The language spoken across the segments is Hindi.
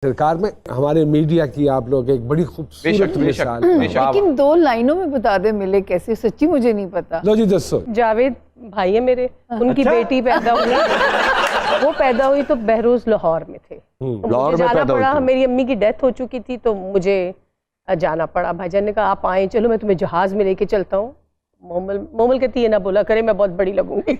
सरकार में हमारे मीडिया की आप लोग एक बड़ी खूबसूरत मिसाल। लेकिन 2 लाइनों में बता दे मिले कैसे, सच्ची मुझे नहीं पता। लो जी दसो। जावेद भाई है मेरे, उनकी बेटी पैदा हुई वो पैदा हुई तो बहरोज लाहौर में थे, तो मुझे जाना पड़ा। मेरी अम्मी की डेथ हो चुकी थी तो मुझे जाना पड़ा। भाईजान ने कहा आप आए, चलो मैं तुम्हें जहाज में लेके चलता हूँ। मोमल कहती है ना बोला करे मैं बहुत बड़ी लगूंगी।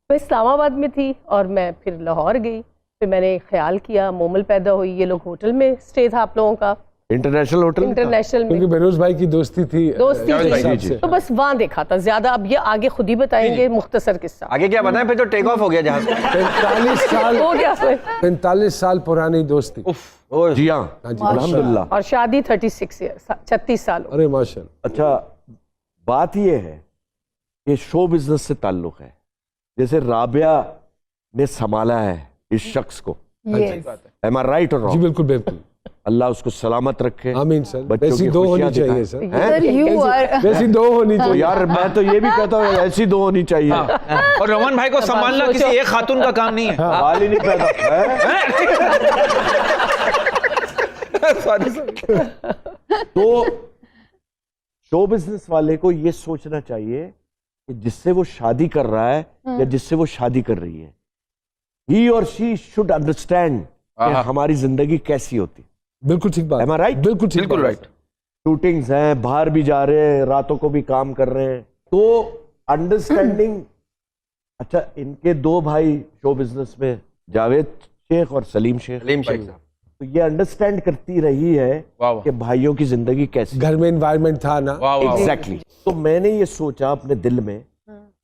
मैं इस्लामाबाद में थी और मैं फिर लाहौर गई। फिर मैंने ख्याल किया मोमल पैदा हुई, ये लोग होटल में स्टे था आप लोगों का, इंटरनेशनल होटल, इंटरनेशनल में, क्योंकि बहरोज भाई की दोस्ती थी तो बस वहाँ देखा था ज्यादा। अब ये आगे खुद ही बताएंगे मुख्तसर किस्सा। आगे क्या बताएं, फिर तो टेक ऑफ हो गया जहाज। 45 साल हो गया 45 साल पुरानी दोस्ती। जी हाँ, अल्हम्दुलिल्लाह। और शादी 36 साल। अरे माशाल्लाह। अच्छा, बात ये है कि शो बिजनेस से ताल्लुक है, जैसे राबिया ने संभाला है इस शख्स को, एम आई राइट और जी रॉन्ग? बिल्कुल बिल्कुल। अल्लाह उसको सलामत रखे। आमीन सर। बच्चों वैसी की 2 होनी खुशियां चाहिए दिखाए। सर, वैसी 2 होनी तो चाहिए यार मैं तो ये भी कहता हूँ ऐसी 2 होनी चाहिए। और रोमन भाई को संभालना किसी एक खातून का काम नहीं है। बाल ही नहीं पैदा तो शो बिजनेस वाले को ये सोचना चाहिए कि जिससे वो शादी कर रहा है या जिससे वो शादी कर रही है, ही और शी शुड अंडरस्टैंड कि हमारी जिंदगी कैसी होती। बिल्कुल ठीक बात। Am I right? बिल्कुल ठीक, बिल्कुल राइट। शूटिंग्स हैं, बाहर भी जा रहे हैं, रातों को भी काम कर रहे हैं, तो अंडरस्टैंडिंग। अच्छा, इनके 2 भाई शो बिजनेस में, जावेद शेख और सलीम शेख, तो ये अंडरस्टैंड करती रही है कि भाइयों की जिंदगी कैसी, घर में एनवायरनमेंट था ना। एग्जैक्टली। तो मैंने ये सोचा अपने दिल में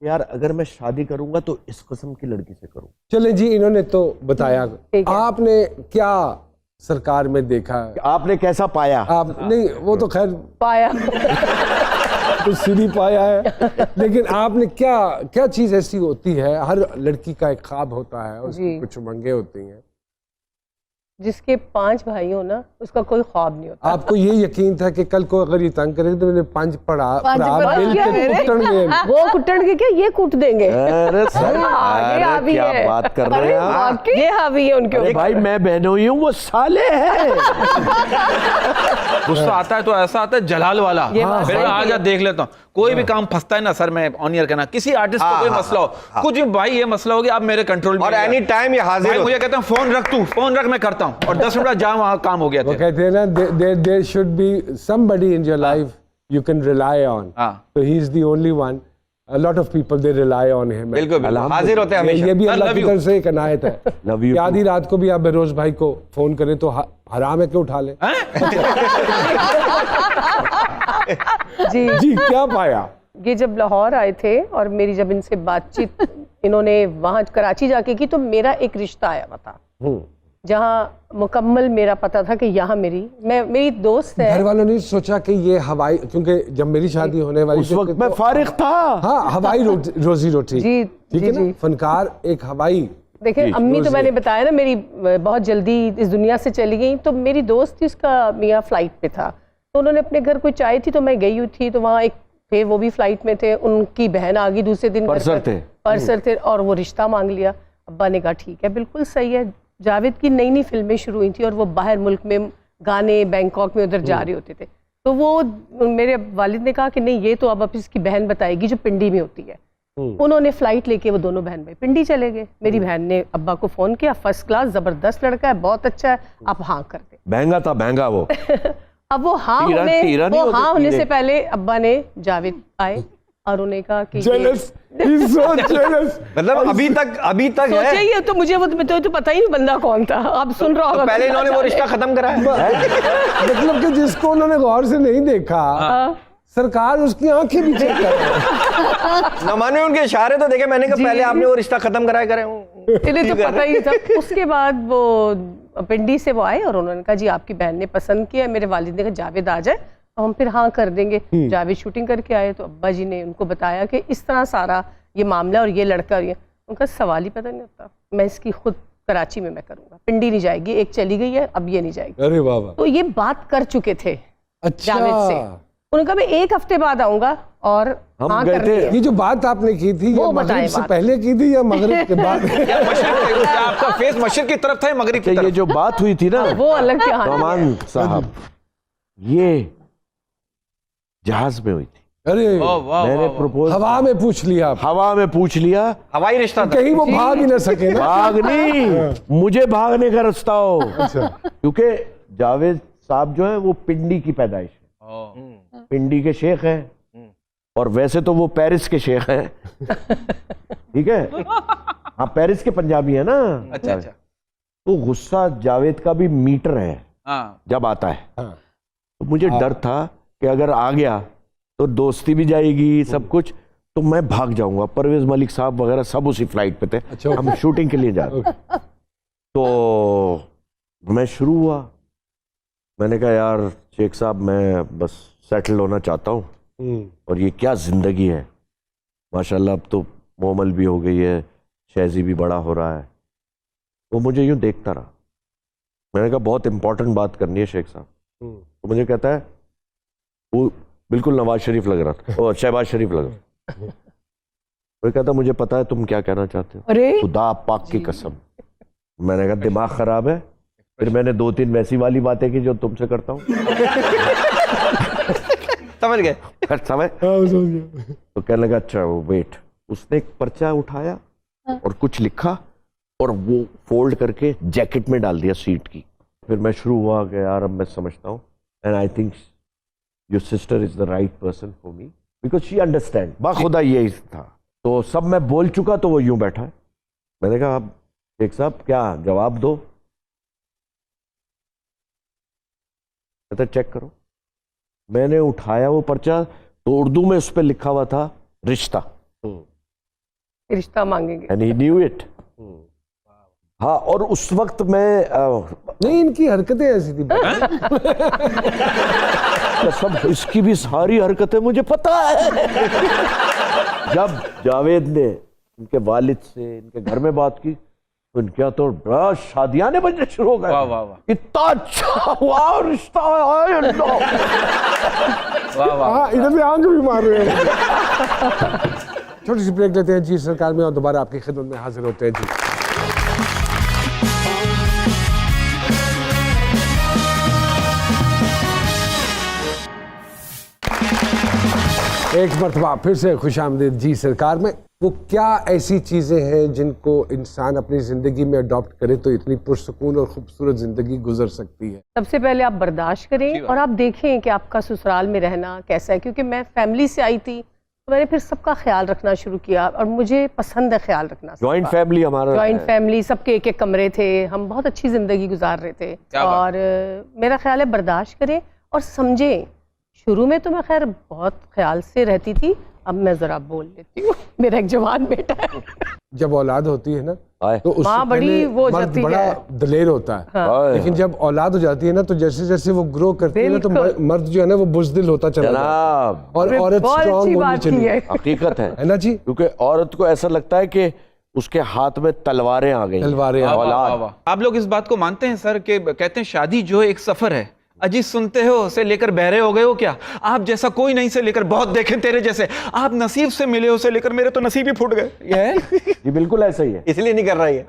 यार अगर मैं शादी करूंगा तो इस किस्म की लड़की से करूं। चले जी, इन्होंने तो बताया, आपने क्या सरकार में देखा, आपने कैसा पाया? आप नहीं, वो तो खैर पाया तो सीधी पाया है, लेकिन आपने क्या क्या चीज ऐसी होती है, हर लड़की का एक ख्वाब होता है, उसकी कुछ उमंगें होती हैं। जिसके 5 भाई हो ना उसका कोई ख्वाब नहीं होता। आपको ये यकीन था कि कल को अगर ये तंग करेंगे तो मैंने 5 पढ़ा वो कुटन के क्या ये कूट देंगे। अरे सर, अरे क्या बात कर रहे हैं, ये हावी है उनके ऊपर। भाई मैं बहनोई हूँ, वो साले हैं। गुस्सा आता है तो ऐसा आता है जलाल वाला। फिर मैं आ जा देख लेता हूँ, कोई भी काम फंसता है ना सर, मैं ऑन ईयर कहना, किसी आर्टिस्ट को कोई मसला हो, कुछ भी भाई ये मसला हो गया, आप मेरे कंट्रोल में, और एनी टाइम ये हाजिर मुझे कहते हैं फोन रख, तू फोन रख, मैं करता हूँ, और 10 मिनट जा, वहाँ काम हो गया। वो कहते हैं ना, there should be somebody in your life you can rely on. So he is the only one. A lot of people they rely on him. बिल्कुल हाजिर होते हैं हमेशा। ये भी अल्लाह की तरफ से एक इनायत है। Love you. आधी रात को भी आप बहरोज भाई को फोन करें तो हराम है कि उठा ले। जी क्या पाया? ये जब लाहौर आए थे और मेरी जब इनसे बातचीत इन्होंने वहाँ कराची जाके की, तो मेरा एक रिश्ता आया हुआ था जहाँ मुकम्मल मेरा पता था कि यहाँ मेरी दोस्त है। घर वालों ने सोचा कि ये हवाई, क्योंकि जब मेरी शादी होने वाली उस वक्त मैं फारिग था। हाँ, हवाई रोजी रोटी, ठीक है ना, फनकार एक हवाई। देखिए अम्मी तो मैंने बताया ना मेरी बहुत जल्दी इस दुनिया से चली गई, तो मेरी दोस्त थी, उसका मियाँ फ्लाइट पे था, तो उन्होंने अपने घर कोई चाय थी तो मैं गई हुई थी, तो वहाँ एक थे वो भी फ्लाइट में थे, उनकी बहन आ गई दूसरे दिन, परसर थे और वो रिश्ता मांग लिया। अब्बा ने कहा ठीक है बिल्कुल सही है। जावेद की नई नई फिल्में शुरू हुई थी और वो बाहर मुल्क में गाने बैंकॉक में उधर जा रहे होते थे, तो वो मेरे वालिद ने कहा कि नहीं ये तो अब इसकी बहन बताएगी जो पिंडी में होती है। उन्होंने फ्लाइट लेके वो दोनों बहन भाई पिंडी चले गए। मेरी बहन ने अब्बा को फोन किया, फर्स्ट क्लास जबरदस्त लड़का है, बहुत अच्छा है, आप हाँ कर दे। महंगा था, महंगा वो। अब वो हाँ होने से पहले अब्बा ने जावेद आए और उन्हें कहा कि मतलब अभी तक है तो मुझे वो तो पता ही नहीं बंदा कौन था। आप सुन रहा होगा, पहले इन्होंने वो रिश्ता खत्म कराया। मतलब कि जिसको उन्होंने गौर से नहीं देखा, सरकार उसकी आंखें भी चेक कर न माने उनके इशारे तो देखे, मैंने कहा पहले आपने वो रिश्ता खत्म कराया करे। इन्हें तो पता ही था। उसके बाद वो पिंडी से वो आए और उन्होंने कहा जी आपकी बहन ने पसंद किया। मेरे वालिद ने कहा जावेद आ जाए तो हम फिर हाँ कर देंगे। जावेद शूटिंग करके आए तो अब्बा जी ने उनको बताया कि इस तरह सारा ये मामला और ये लड़का और ये, उनका सवाल ही पता नहीं होता, मैं इसकी खुद कराची में मैं करूँगा, पिंडी नहीं जाएगी, एक चली गई है अब ये नहीं जाएगी। अरे बाबा, तो ये बात कर चुके थे अच्छा। जावेद से। उन्होंने कहा मैं 1 हफ्ते बाद आऊँगा और हम हाँ गए करनी थे है। ये जो बात आपने की थी, वो ये मगरिब बताएं से बात। पहले की थी या मगरिब के बाद? क्या आपका फेस मशरिक की तरफ था या मगरिब की अच्छा, ये तरफ? जो बात हुई थी ना वो अलग कहानी है। नौमान साहब, ये जहाज में हुई थी। अरे वाह, वाह, मैंने वाह, वाह। प्रपोज हवा में पूछ लिया आप। हवा में पूछ लिया, हवाई रिश्ता था। कहीं वो भाग ही ना सके ना। भाग नहीं, मुझे भागने का रास्ता हो, अच्छा, क्योंकि जावेद साहब जो है वो पिंडी की पैदाइश है, ओ, पिंडी के शेख हैं, और वैसे तो वो पेरिस के शेख हैं। ठीक है, हाँ पेरिस के पंजाबी है ना। अच्छा अच्छा। तो गुस्सा जावेद का भी मीटर है हाँ जब आता है। हाँ। तो मुझे डर था कि अगर आ गया तो दोस्ती भी जाएगी, सब कुछ, तो मैं भाग जाऊंगा। परवेज मलिक साहब वगैरह सब उसी फ्लाइट पे थे। अच्छा, हम शूटिंग के लिए जा रहे थे। तो मैं शुरू हुआ, मैंने कहा यार शेख साहब मैं बस सेटल होना चाहता हूँ, और ये क्या जिंदगी है, माशाल्लाह अब तो मोमल भी हो गई है, शहजी भी बड़ा हो रहा है। वो मुझे यूं देखता रहा। मैंने कहा बहुत इंपॉर्टेंट बात करनी है शेख साहब। तो मुझे कहता है, वो बिल्कुल नवाज शरीफ लग रहा था और शहबाज शरीफ लग रहा था। वो कहता मुझे पता है तुम क्या कहना चाहते हो, अरे खुदा पाक की कसम। मैंने कहा दिमाग खराब है। फिर मैंने 2-3 वैसी वाली बातें की जो तुमसे करता हूँ। समझ गए। समय तो कहने लगा अच्छा वो वेट। उसने एक पर्चा उठाया और कुछ लिखा और वो फोल्ड करके जैकेट में डाल दिया सीट की। फिर मैं शुरू हुआ कि यार अब मैं समझता हूँ, and I think your sister is the right person for me because she understand. बाखुदा यही था। तो सब मैं बोल चुका तो वो यूं बैठा है। मैंने कहा आप शेख साहब क्या जवाब दो। कहता चेक करो। मैंने उठाया वो पर्चा तो उर्दू में उस पर लिखा हुआ था रिश्ता, रिश्ता मांगेंगे। And he knew it. हाँ, और उस वक्त मैं नहीं, इनकी हरकतें ऐसी थी। सब इसकी भी सारी हरकतें मुझे पता है। जब जावेद ने इनके वालिद से इनके घर में बात की तो इनके तो बड़ा शादियां बजने शुरू हो गए। वाह वाह वाह इतना अच्छा हुआ रिश्ता है। वाह वाह। हाँ, इधर से आंख भी मार रहे हैं। छोटी सी ब्रेक लेते हैं जी सरकार में, और दोबारा आपकी खिदमत में हाजिर होते हैं जी। एक मरतबा फिर से खुशामदीद जी सरकार में। वो क्या ऐसी चीजें हैं जिनको इंसान अपनी जिंदगी में अडॉप्ट करे तो इतनी पुरसुकून और खूबसूरत जिंदगी गुजर सकती है? सबसे पहले आप बर्दाश्त करें और आप देखें कि आपका ससुराल में रहना कैसा है। क्योंकि मैं फैमिली से आई थी तो मैंने फिर सबका ख्याल रखना शुरू किया, और मुझे पसंद है ख्याल रखना। जॉइंट फैमिली हमारा, जॉइंट फैमिली, सबके एक एक कमरे थे, हम बहुत अच्छी जिंदगी गुजार रहे थे। क्या बात। और मेरा ख्याल है बर्दाश्त करें और समझें। शुरू में तो मैं खैर बहुत ख्याल से रहती थी, अब मैं जरा बोल लेती हूँ। मेरा एक जवान बेटा है। जब औलाद होती है ना आए। तो उससे माँ बड़ी पहले वो मर्द जाती बड़ा है। दलेर होता है। आए। लेकिन जब औलाद हो जाती है ना तो जैसे जैसे वो ग्रो करती है ना तो बिल्कुल। मर्द जो है ना वो बुज़दिल होता चला जाता है। जनाब और औरत बहुत स्ट्रांग अच्छी होनी बात की चाहिए, है। हकीकत है ना जी? क्योंकि औरत को ऐसा लगता है कि उसके हाथ में तलवारें आ गई। तलवारें आ गई। औलाद। आप लोग इस बात को मानते हैं सर कि कहते हैं शादी जो है एक सफर है। अजी सुनते हो से लेकर बहरे हो गए हो क्या, आप जैसा कोई नहीं से लेकर बहुत देखे तेरे जैसे, आप नसीब से मिले हो से लेकर मेरे तो नसीब ही फूट गए। ये है जी बिल्कुल ऐसा ही है। इसलिए नहीं कर रहा है।